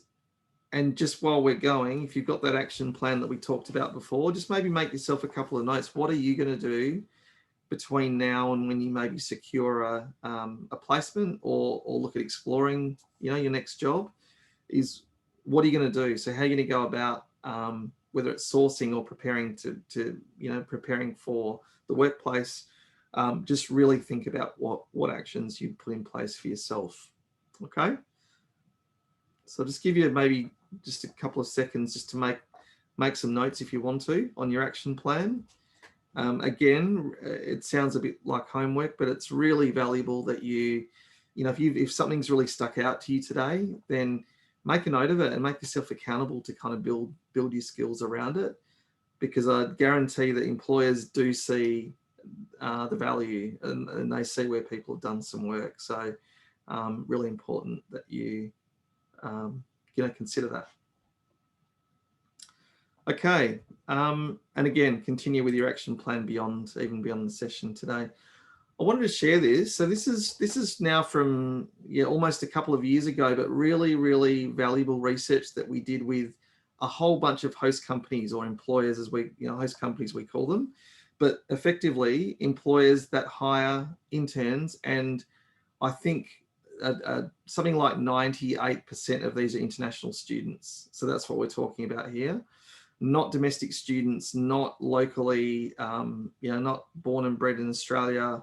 just while we're going, if you've got that action plan that we talked about before, just maybe make yourself a couple of notes. What are you going to do between now and when you maybe secure a placement or look at exploring, your next job? Is what are you going to do? So how are you going to go about whether it's sourcing or preparing preparing for the workplace? Just really think about what actions you put in place for yourself. Okay. So I'll just give you maybe just a couple of seconds just to make some notes if you want to on your action plan. Again, it sounds a bit like homework, but it's really valuable that you you know, if something's really stuck out to you today, then make a note of it and make yourself accountable to kind of build your skills around it, because I guarantee that employers do see the value, and they see where people have done some work. So really important that you consider that. Okay, and again, continue with your action plan even beyond the session today. I wanted to share this. So this is now from almost a couple of years ago, but really, really valuable research that we did with a whole bunch of host companies, or employers, as host companies we call them, but effectively employers that hire interns. And I think something like 98% of these are international students. So that's what we're talking about here. Not domestic students, not locally, not born and bred in Australia,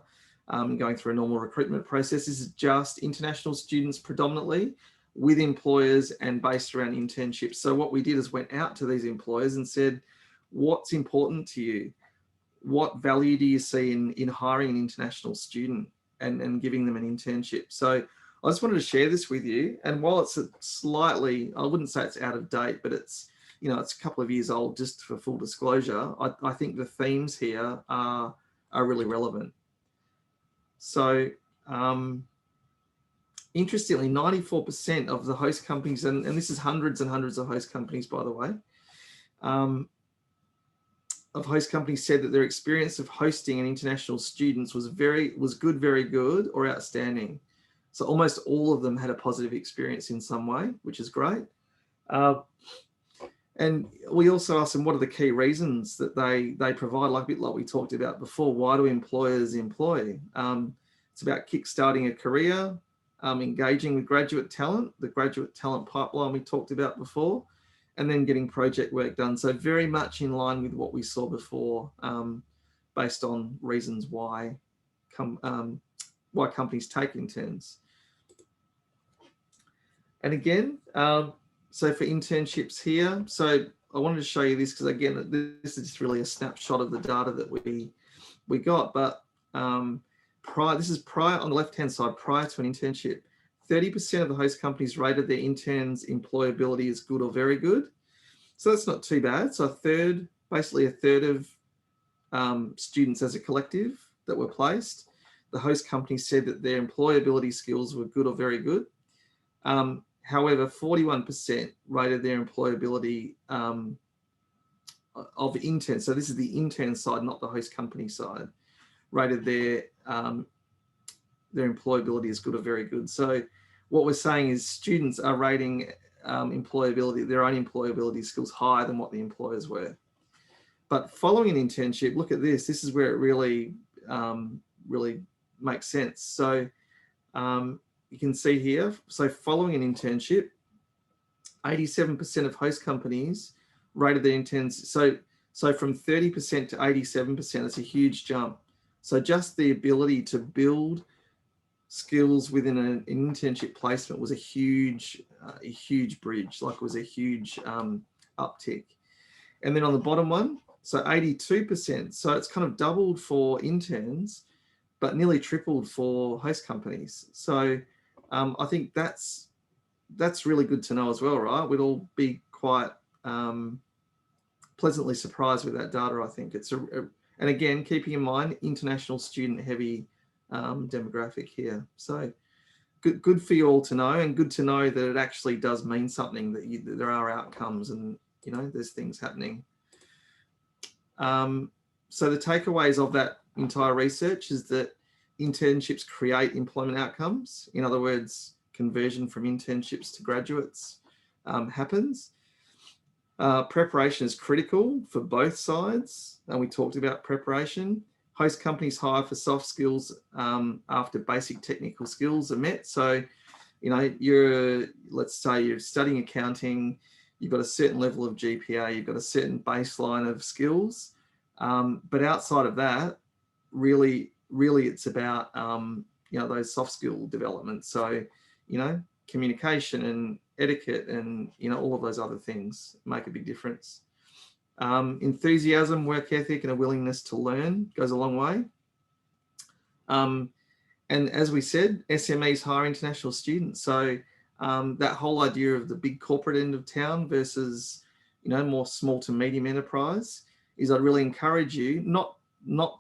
going through a normal recruitment process. This is just international students predominantly, with employers and based around internships. So what we did is went out to these employers and said, what's important to you? What value do you see in hiring an international student and giving them an internship? So I just wanted to share this with you. And while it's slightly, I wouldn't say it's out of date, but it's a couple of years old, just for full disclosure, I think the themes here are really relevant. So interestingly, 94% of the host companies, and this is hundreds and hundreds of host companies, by the way, of host companies said that their experience of hosting an international students was good, very good, or outstanding. So almost all of them had a positive experience in some way, which is great. And we also asked them, what are the key reasons that they provide, like we talked about before. Why do employers employ? It's about kickstarting a career, engaging with graduate talent, the graduate talent pipeline we talked about before, and then getting project work done. So very much in line with what we saw before, based on reasons why companies take interns. And again, so for internships here, so I wanted to show you this because, again, this is just really a snapshot of the data that we got. But this is prior, on the left-hand side, prior to an internship, 30% of the host companies rated their interns' employability as good or very good. So that's not too bad. So basically a third of students as a collective that were placed, the host company said that their employability skills were good or very good. However, 41% rated their employability of interns. So this is the intern side, not the host company side, rated their employability as good or very good. So what we're saying is students are rating their own employability skills higher than what the employers were. But following an internship, look at this. This is where it really makes sense. So you can see here, so following an internship, 87% of host companies rated their interns. So from 30% to 87%, that's a huge jump. So just the ability to build skills within an internship placement was a huge bridge, like it was a huge uptick. And then on the bottom one, so 82%, so it's kind of doubled for interns, but nearly tripled for host companies. So I think that's really good to know as well, right? We'd all be quite pleasantly surprised with that data. I think it's and again, keeping in mind international student heavy demographic here. So good for you all to know, and good to know that it actually does mean something, that there are outcomes and there's things happening. So the takeaways of that entire research is that internships create employment outcomes. In other words, conversion from internships to graduates happens. Preparation is critical for both sides, and we talked about preparation. Host companies hire for soft skills after basic technical skills are met. So, let's say you're studying accounting, you've got a certain level of GPA, you've got a certain baseline of skills, but outside of that, really it's about those soft skill developments. So communication and etiquette and all of those other things make a big difference. Enthusiasm, work ethic, and a willingness to learn goes a long way. and as we said, SMEs hire international students. So that whole idea of the big corporate end of town versus, more small to medium enterprise is I'd really encourage you not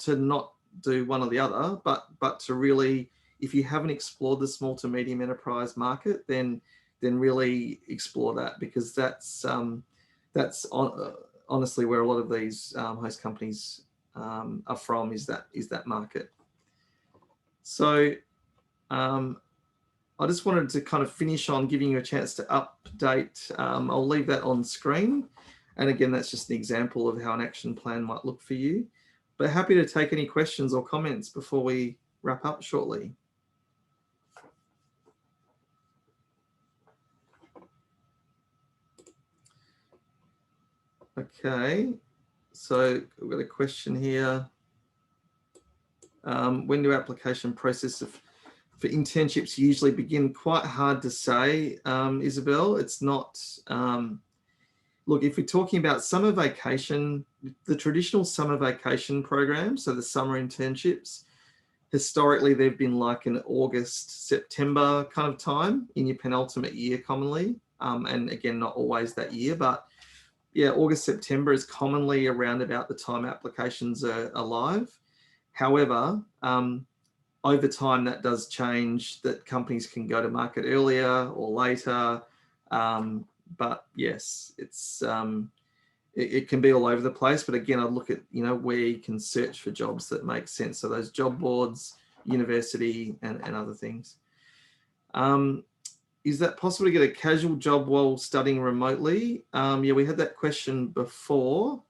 to not do one or the other, but to really, if you haven't explored the small to medium enterprise market, then really explore that, because that's honestly where a lot of these host companies are from, is that market. So I just wanted to kind of finish on giving you a chance to update. I'll leave that on screen. And again, that's just an example of how an action plan might look for you. But happy to take any questions or comments before we wrap up shortly. Okay, so we've got a question here. When do application processes for internships usually begin? Quite hard to say, Isabel. It's not, look, if we're talking about summer vacation, the traditional summer vacation program, so the summer internships, historically they've been like an August, September kind of time in your penultimate year commonly. And again, not always that year, but yeah, August, September is commonly around about the time applications are live. However, over time that does change, that companies can go to market earlier or later. But yes, it's it can be all over the place. But again, I'd look at, where you can search for jobs that make sense. So those job boards, university, and other things. Is that possible to get a casual job while studying remotely? Yeah, we had that question before.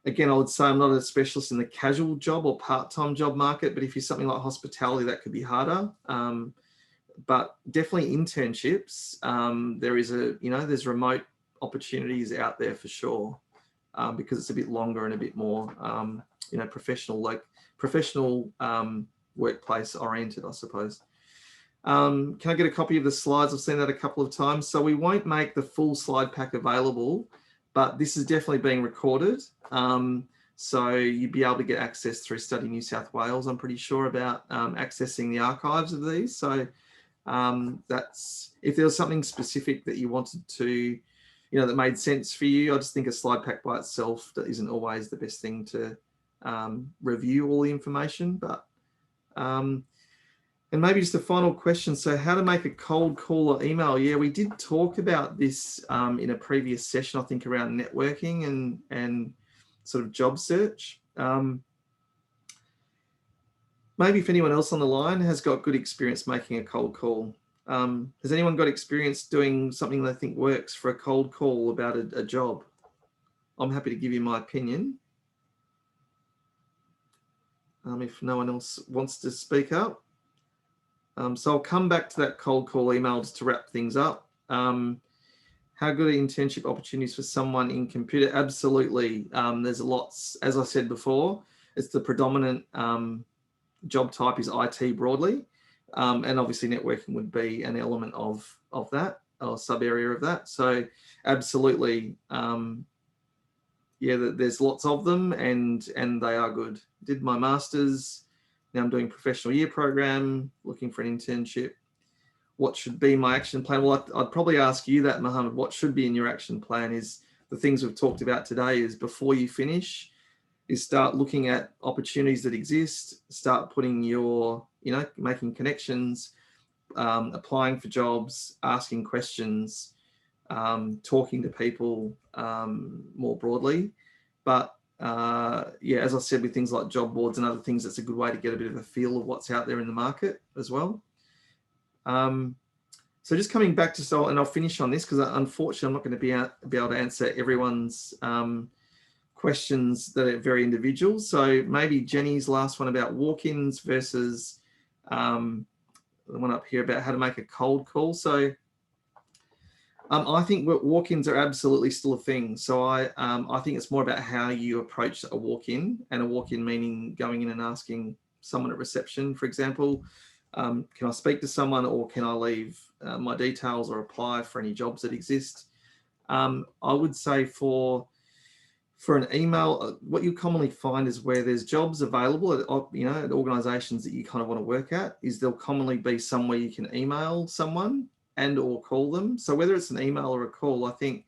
Again, I would say I'm not a specialist in the casual job or part-time job market, but if you're something like hospitality, that could be harder. But definitely internships, there is there's remote opportunities out there for sure, because it's a bit longer and a bit more, professional workplace oriented, I suppose. Can I get a copy of the slides? I've seen that a couple of times. So we won't make the full slide pack available, but this is definitely being recorded. So you'd be able to get access through Study New South Wales, I'm pretty sure, about accessing the archives of these. So that's, if there was something specific that you wanted to, that made sense for you, I just think a slide pack by itself that isn't always the best thing to review all the information. But and maybe just a final question. So how to make a cold call or email? Yeah, we did talk about this in a previous session, I think, around networking and sort of job search. Maybe if anyone else on the line has got good experience making a cold call. Has anyone got experience doing something they think works for a cold call about a job? I'm happy to give you my opinion. If no one else wants to speak up. So I'll come back to that cold call email just to wrap things up. How good are internship opportunities for someone in computer? Absolutely. There's lots, as I said before, it's the predominant job type is IT broadly. And obviously networking would be an element of that, or sub area of that. So absolutely, yeah, there's lots of them, and they are good. Did my master's, now I'm doing professional year program, looking for an internship. What should be my action plan? Well, I'd probably ask you that, Mohammed. What should be in your action plan is the things we've talked about today. Is before you finish, is start looking at opportunities that exist, start putting your, making connections, applying for jobs, asking questions, talking to people more broadly. But yeah, as I said, with things like job boards and other things, it's a good way to get a bit of a feel of what's out there in the market as well. So just coming back to, and I'll finish on this because unfortunately I'm not going to be able to answer everyone's questions that are very individual. So maybe Jenny's last one about walk-ins versus the one up here about how to make a cold call. So I think walk-ins are absolutely still a thing. So I think it's more about how you approach a walk-in, and a walk-in meaning going in and asking someone at reception, for example, can I speak to someone, or can I leave my details or apply for any jobs that exist? I would say for for an email, what you commonly find is where there's jobs available at, you know, at organizations that you kind of want to work at, is there'll commonly be somewhere you can email someone and or call them. So whether it's an email or a call, I think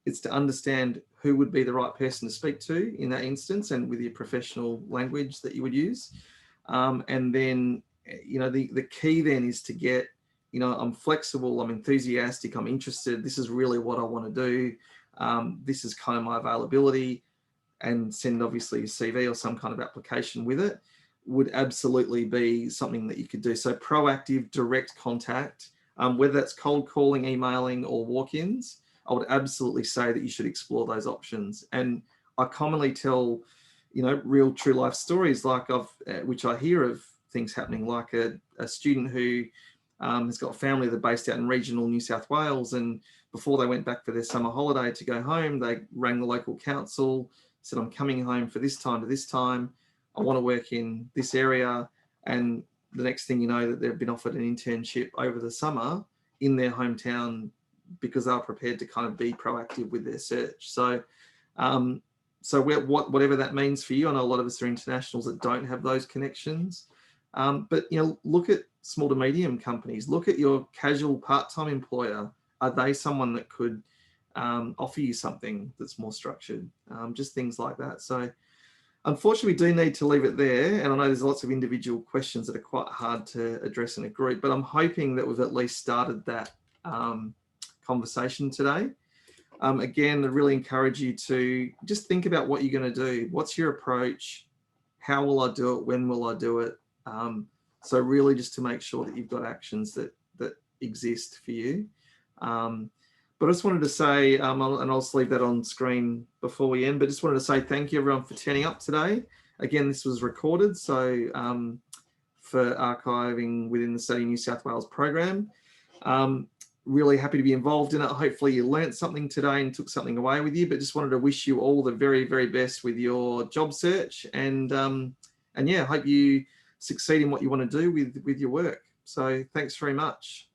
it's to understand who would be the right person to speak to in that instance, and with your professional language that you would use. And then, you know, the key then is to get, you know, I'm flexible, I'm enthusiastic, I'm interested, this is really what I want to do. This is kind of my availability, and send obviously a CV or some kind of application with it, would absolutely be something that you could do. So proactive, direct contact, whether that's cold calling, emailing, or walk-ins, I would absolutely say that you should explore those options. And I commonly tell, you know, real true life stories, like which I hear of things happening, like a student who has got a family that are based out in regional New South Wales, and before they went back for their summer holiday to go home, they rang the local council, said, I'm coming home for this time to this time, I want to work in this area. And the next thing you know, that they've been offered an internship over the summer in their hometown, because they were prepared to kind of be proactive with their search. So whatever that means for you, I know a lot of us are internationals that don't have those connections. But, you know, look at small to medium companies, look at your casual part-time employer. Are they someone that could offer you something that's more structured? Just things like that. So unfortunately, we do need to leave it there. And I know there's lots of individual questions that are quite hard to address in a group, but I'm hoping that we've at least started that conversation today. Again, I really encourage you to just think about what you're going to do. What's your approach? How will I do it? When will I do it? So really just to make sure that you've got actions that exist for you. But I just wanted to say, and I'll just leave that on screen before we end, but just wanted to say thank you everyone for turning up today. Again, this was recorded, so for archiving within the Study New South Wales program. Really happy to be involved in it. Hopefully you learnt something today and took something away with you, but just wanted to wish you all the very, very best with your job search, and yeah, hope you succeed in what you want to do with your work. So thanks very much.